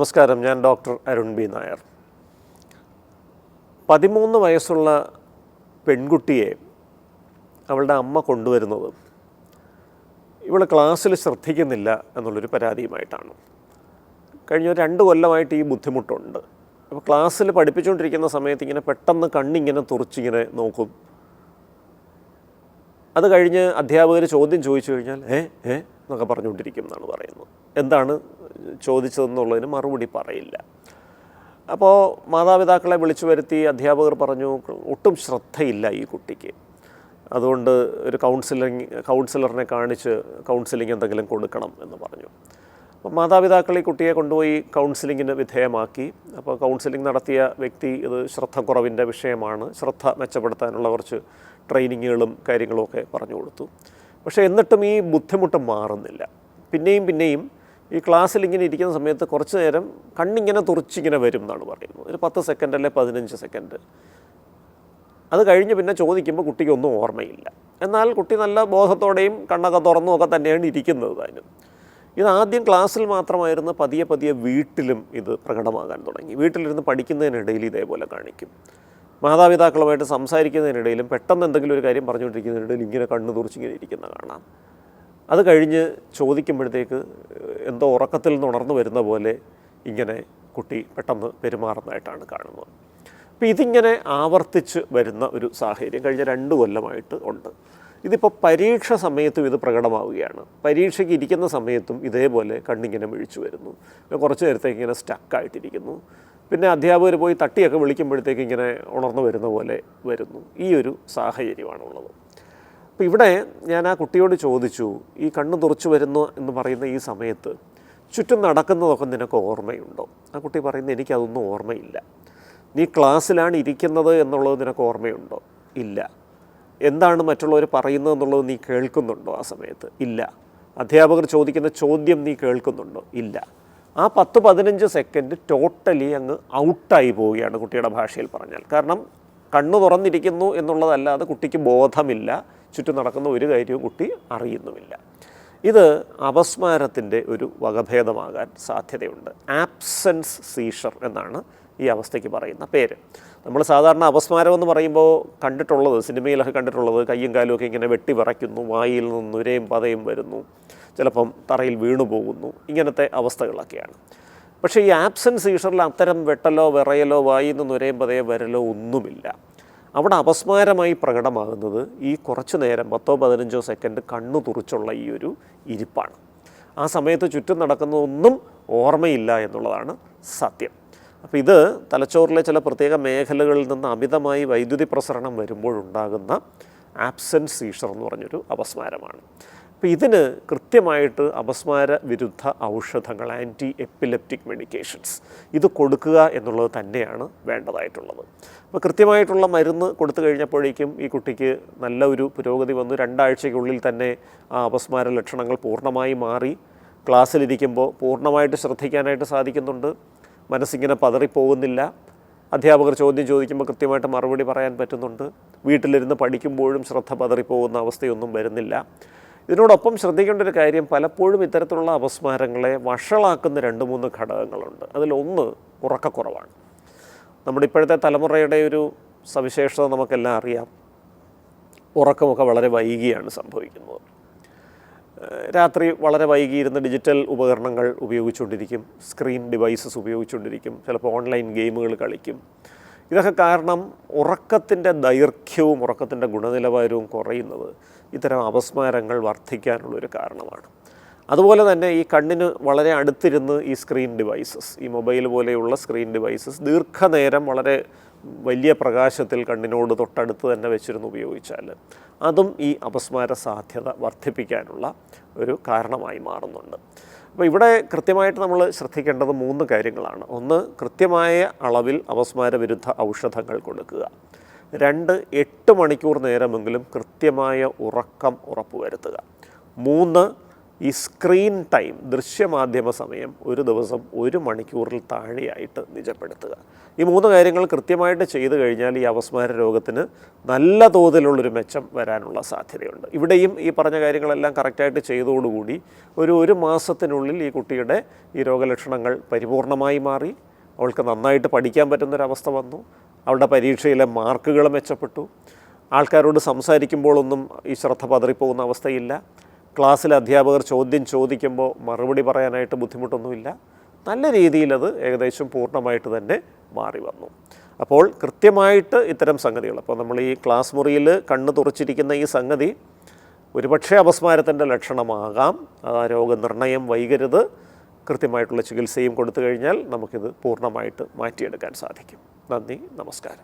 നമസ്കാരം, ഞാൻ doctor Arun B Nair. 13 വയസ്സുള്ള പെൺകുട്ടിയെ അവളുടെ അമ്മ കൊണ്ടുവരുന്നത് ഇവൾ ക്ലാസ്സിൽ ശ്രദ്ധിക്കുന്നില്ല എന്നുള്ളൊരു പരാതിയുമായിട്ടാണ്. കഴിഞ്ഞ 2 കൊല്ലമായിട്ട് ഈ ബുദ്ധിമുട്ടുണ്ട്. അപ്പോൾ ക്ലാസ്സിൽ പഠിപ്പിച്ചുകൊണ്ടിരിക്കുന്ന സമയത്ത് ഇങ്ങനെ പെട്ടെന്ന് കണ്ണിങ്ങനെ തുറച്ചിങ്ങനെ നോക്കും. അത് കഴിഞ്ഞ് അധ്യാപകർ ചോദ്യം ചോദിച്ചു കഴിഞ്ഞാൽ എന്നൊക്കെ പറഞ്ഞുകൊണ്ടിരിക്കും എന്നാണ് പറയുന്നത്. എന്താണ് ചോദിച്ചതെന്നുള്ളതിന് മറുപടി പറയില്ല. അപ്പോൾ മാതാപിതാക്കളെ വിളിച്ചു വരുത്തി അധ്യാപകർ പറഞ്ഞു, ഒട്ടും ശ്രദ്ധയില്ല ഈ കുട്ടിക്ക്, അതുകൊണ്ട് ഒരു കൗൺസിലറിനെ കാണിച്ച് കൗൺസിലിംഗ് എന്തെങ്കിലും കൊടുക്കണം എന്ന് പറഞ്ഞു. അപ്പോൾ മാതാപിതാക്കൾ ഈ കുട്ടിയെ കൊണ്ടുപോയി കൗൺസിലിങ്ങിന് വിധേയമാക്കി. അപ്പോൾ കൗൺസിലിംഗ് നടത്തിയ വ്യക്തി ഇത് ശ്രദ്ധക്കുറവിൻ്റെ വിഷയമാണ്, ശ്രദ്ധ മെച്ചപ്പെടുത്താനുള്ള കുറച്ച് ട്രെയിനിങ്ങുകളും കാര്യങ്ങളുമൊക്കെ പറഞ്ഞു കൊടുത്തു. പക്ഷേ എന്നിട്ടും ഈ ബുദ്ധിമുട്ട് മാറുന്നില്ല. പിന്നെയും ഈ ക്ലാസ്സിൽ ഇങ്ങനെ ഇരിക്കുന്ന സമയത്ത് കുറച്ച് നേരം കണ്ണിങ്ങനെ തുറച്ചിങ്ങനെ വരും എന്നാണ് പറയുന്നത്. ഒരു 10 സെക്കൻഡ് അല്ലെ 15 സെക്കൻഡ്. അത് കഴിഞ്ഞ് പിന്നെ ചോദിക്കുമ്പോൾ കുട്ടിക്കൊന്നും ഓർമ്മയില്ല. എന്നാൽ കുട്ടി നല്ല ബോധത്തോടെയും കണ്ണൊക്കെ തുറന്നുമൊക്കെ തന്നെയാണ് ഇരിക്കുന്നത്. അതിന് ഇതാദ്യം ക്ലാസ്സിൽ മാത്രമായിരുന്നു, പതിയെ വീട്ടിലും ഇത് പ്രകടമാകാൻ തുടങ്ങി. വീട്ടിലിരുന്ന് പഠിക്കുന്നതിനിടയിൽ ഇതേപോലെ കാണിക്കും. മാതാപിതാക്കളുമായിട്ട് സംസാരിക്കുന്നതിനിടയിലും പെട്ടെന്ന് എന്തെങ്കിലും ഒരു കാര്യം പറഞ്ഞുകൊണ്ടിരിക്കുന്നതിനിടയിൽ ഇങ്ങനെ കണ്ണ് തുറച്ചിങ്ങനെ ഇരിക്കുന്ന കാണാം. അത് കഴിഞ്ഞ് ചോദിക്കുമ്പോഴത്തേക്ക് എന്തോ ഉറക്കത്തിൽ നിന്ന് ഉണർന്നു വരുന്ന പോലെ ഇങ്ങനെ കുട്ടി പെട്ടെന്ന് പെരുമാറുന്നതായിട്ടാണ് കാണുന്നത്. അപ്പോൾ ഇതിങ്ങനെ ആവർത്തിച്ച് വരുന്ന ഒരു സാഹചര്യം കഴിഞ്ഞ 2 കൊല്ലമായിട്ട് ഉണ്ട്. ഇതിപ്പോൾ പരീക്ഷ സമയത്തും ഇത് പ്രകടമാവുകയാണ്. പരീക്ഷയ്ക്ക് ഇരിക്കുന്ന സമയത്തും ഇതേപോലെ കണ്ണിങ്ങനെ മിഴിച്ചു വരുന്നു. കുറച്ച് നേരത്തേക്ക് ഇങ്ങനെ സ്റ്റക്കായിട്ടിരിക്കുന്നു. പിന്നെ അധ്യാപകർ പോയി തട്ടിയൊക്കെ വിളിക്കുമ്പോഴത്തേക്ക് ഇങ്ങനെ ഉണർന്നു വരുന്ന പോലെ വരുന്നു. ഈ ഒരു സാഹചര്യമാണുള്ളത്. അപ്പോൾ ഇവിടെ ഞാൻ ആ കുട്ടിയോട് ചോദിച്ചു, ഈ കണ്ണ് തുറച്ചു വരുന്നു എന്ന് പറയുന്ന ഈ സമയത്ത് ചുറ്റും നടക്കുന്നതൊക്കെ നിനക്ക് ഓർമ്മയുണ്ടോ? ആ കുട്ടി പറയുന്നത്, എനിക്കതൊന്നും ഓർമ്മയില്ല. നീ ക്ലാസ്സിലാണ് ഇരിക്കുന്നത് എന്നുള്ളത് നിനക്ക് ഓർമ്മയുണ്ടോ? ഇല്ല. എന്താണ് മറ്റുള്ളവർ പറയുന്നത് എന്നുള്ളത് നീ കേൾക്കുന്നുണ്ടോ ആ സമയത്ത്? ഇല്ല. അധ്യാപകർ ചോദിക്കുന്ന ചോദ്യം നീ കേൾക്കുന്നുണ്ടോ? ഇല്ല. ആ 10-15 സെക്കൻഡ് ടോട്ടലി അങ്ങ് ഔട്ടായി പോവുകയാണ് കുട്ടിയുടെ ഭാഷയിൽ പറഞ്ഞാൽ. കാരണം കണ്ണ് തുറന്നിരിക്കുന്നു എന്നുള്ളതല്ലാതെ കുട്ടിക്ക് ബോധമില്ല, ചുറ്റും നടക്കുന്ന ഒരു കാര്യവും കുട്ടി അറിയുന്നുമില്ല. ഇത് അപസ്മാരത്തിൻ്റെ ഒരു വകഭേദമാകാൻ സാധ്യതയുണ്ട്. ആബ്സെൻസ് സീഷർ എന്നാണ് ഈ അവസ്ഥയ്ക്ക് പറയുന്ന പേര്. നമ്മൾ സാധാരണ അപസ്മാരം എന്ന് പറയുമ്പോൾ കണ്ടിട്ടുള്ളത്, സിനിമയിലൊക്കെ കണ്ടിട്ടുള്ളത്, കയ്യും കാലും ഒക്കെ ഇങ്ങനെ വെട്ടി വിറയ്ക്കുന്നു, വായിൽ നിന്ന് നുരയും പതയും വരുന്നു, ചിലപ്പം തറയിൽ വീണു പോകുന്നു, ഇങ്ങനത്തെ അവസ്ഥകളൊക്കെയാണ്. പക്ഷേ ഈ ആബ്സെൻസ് സീഷറിൽ അത്തരം വെട്ടലോ വിറയലോ വായിൽ നിന്ന് നുരയും പതയോ വരലോ ഒന്നുമില്ല. അവിടെ അപസ്മാരമായി പ്രകടമാകുന്നത് ഈ കുറച്ച് നേരം 10-15 സെക്കൻഡ് കണ്ണു തുറിച്ചുള്ള ഈ ഒരു ഇരിപ്പാണ്. ആ സമയത്ത് ചുറ്റും നടക്കുന്നതൊന്നും ഓർമ്മയില്ല എന്നുള്ളതാണ് സത്യം. അപ്പോൾ ഇത് തലച്ചോറിലെ ചില പ്രത്യേക മേഖലകളിൽ നിന്ന് അമിതമായി വൈദ്യുതി പ്രസരണം വരുമ്പോഴുണ്ടാകുന്ന ആബ്സെൻസ് സീഷർ എന്ന് പറഞ്ഞൊരു അപസ്മാരമാണ്. അപ്പോൾ ഇതിന് കൃത്യമായിട്ട് അപസ്മാര വിരുദ്ധ ഔഷധങ്ങൾ, ആൻറ്റി എപ്പിലെപ്റ്റിക് മെഡിക്കേഷൻസ്, ഇത് കൊടുക്കുക എന്നുള്ളത് തന്നെയാണ് വേണ്ടതായിട്ടുള്ളത്. അപ്പോൾ കൃത്യമായിട്ടുള്ള മരുന്ന് കൊടുത്തു കഴിഞ്ഞപ്പോഴേക്കും ഈ കുട്ടിക്ക് നല്ല ഒരു പുരോഗതി വന്നു. 2 ആഴ്ചയ്ക്കുള്ളിൽ തന്നെ ആ അപസ്മാര ലക്ഷണങ്ങൾ പൂർണ്ണമായി മാറി. ക്ലാസ്സിലിരിക്കുമ്പോൾ പൂർണ്ണമായിട്ട് ശ്രദ്ധിക്കാനായിട്ട് സാധിക്കുന്നുണ്ട്. മനസ്സിങ്ങനെ പതറിപ്പോകുന്നില്ല. അധ്യാപകർ ചോദ്യം ചോദിക്കുമ്പോൾ കൃത്യമായിട്ട് മറുപടി പറയാൻ പറ്റുന്നുണ്ട്. വീട്ടിലിരുന്ന് പഠിക്കുമ്പോഴും ശ്രദ്ധ പതറിപ്പോകുന്ന അവസ്ഥയൊന്നും വരുന്നില്ല. ഇതിനോടൊപ്പം ശ്രദ്ധിക്കേണ്ട ഒരു കാര്യം, പലപ്പോഴും ഇത്തരത്തിലുള്ള അപസ്മാരങ്ങളെ വഷളാക്കുന്ന 2-3 ഘടകങ്ങളുണ്ട്. അതിലൊന്ന് ഉറക്കക്കുറവാണ്. നമ്മുടെ ഇപ്പോഴത്തെ തലമുറയുടെ ഒരു സവിശേഷത നമുക്കെല്ലാം അറിയാം. ഉറക്കമൊക്കെ വളരെ വൈകിയാണ് സംഭവിക്കുന്നത്. രാത്രി വളരെ വൈകിയിരുന്ന് ഡിജിറ്റൽ ഉപകരണങ്ങൾ ഉപയോഗിച്ചുകൊണ്ടിരിക്കും, സ്ക്രീൻ ഡിവൈസസ് ഉപയോഗിച്ചുകൊണ്ടിരിക്കും, ചിലപ്പോൾ ഓൺലൈൻ ഗെയിമുകൾ കളിക്കും. ഇതൊക്കെ കാരണം ഉറക്കത്തിൻ്റെ ദൈർഘ്യവും ഉറക്കത്തിൻ്റെ ഗുണനിലവാരവും കുറയുന്നത് ഇത്തരം അപസ്മാരങ്ങൾ വർദ്ധിക്കാനുള്ളൊരു കാരണമാണ്. അതുപോലെ തന്നെ ഈ കണ്ണിന് വളരെ അടുത്തിരുന്ന് ഈ സ്ക്രീൻ ഡിവൈസസ്, ഈ മൊബൈൽ പോലെയുള്ള സ്ക്രീൻ ഡിവൈസസ് ദീർഘനേരം വളരെ വലിയ പ്രകാശത്തിൽ കണ്ണിനോട് തൊട്ടടുത്ത് തന്നെ വെച്ചിരുന്ന് ഉപയോഗിച്ചാൽ അതും ഈ അപസ്മാര സാധ്യത വർദ്ധിപ്പിക്കാനുള്ള ഒരു കാരണമായി മാറുന്നുണ്ട്. അപ്പോൾ ഇവിടെ കൃത്യമായിട്ട് നമ്മൾ ശ്രദ്ധിക്കേണ്ടത് 3 കാര്യങ്ങളാണ്. ഒന്ന്, കൃത്യമായ അളവിൽ അപസ്മാര വിരുദ്ധ ഔഷധങ്ങൾ കൊടുക്കുക. 2, 8 മണിക്കൂർ നേരമെങ്കിലും കൃത്യമായ ഉറക്കം ഉറപ്പുവരുത്തുക. 3, ഈ സ്ക്രീൻ ടൈം, ദൃശ്യമാധ്യമ സമയം ഒരു ദിവസം 1 മണിക്കൂറിൽ താഴെയായിട്ട് നിജപ്പെടുത്തുക. ഈ 3 കാര്യങ്ങൾ കൃത്യമായിട്ട് ചെയ്തു കഴിഞ്ഞാൽ ഈ അപസ്മാര രോഗത്തിന് നല്ല തോതിലുള്ളൊരു മെച്ചം വരാനുള്ള സാധ്യതയുണ്ട്. ഇവിടെയും ഈ പറഞ്ഞ കാര്യങ്ങളെല്ലാം കറക്റ്റായിട്ട് ചെയ്തതോടുകൂടി ഒരു മാസത്തിനുള്ളിൽ ഈ കുട്ടിയുടെ ഈ രോഗലക്ഷണങ്ങൾ പരിപൂർണമായി മാറി. അവൾക്ക് നന്നായിട്ട് പഠിക്കാൻ പറ്റുന്നൊരവസ്ഥ വന്നു. അവളുടെ പരീക്ഷയിലെ മാർക്കുകൾ മെച്ചപ്പെട്ടു. ആൾക്കാരോട് സംസാരിക്കുമ്പോഴൊന്നും ഈ ശ്രദ്ധ പതറിപ്പോകുന്ന അവസ്ഥയില്ല. ക്ലാസ്സിലെ അധ്യാപകർ ചോദ്യം ചോദിക്കുമ്പോൾ മറുപടി പറയാനായിട്ട് ബുദ്ധിമുട്ടൊന്നുമില്ല. നല്ല രീതിയിലത് ഏകദേശം പൂർണ്ണമായിട്ട് തന്നെ മാറി വന്നു. അപ്പോൾ കൃത്യമായിട്ട് ഇത്തരം സംഗതികൾ, അപ്പോൾ നമ്മൾ ഈ ക്ലാസ് മുറിയിൽ കണ്ണ് തുറച്ചിരിക്കുന്ന ഈ സംഗതി ഒരുപക്ഷെ അപസ്മാരത്തിൻ്റെ ലക്ഷണമാകാം. ആ രോഗനിർണയം വൈകരുത്. കൃത്യമായിട്ടുള്ള ചികിത്സയും കൊടുത്തു കഴിഞ്ഞാൽ നമുക്കിത് പൂർണ്ണമായിട്ട് മാറ്റിയെടുക്കാൻ സാധിക്കും. നന്ദി, നമസ്കാരം.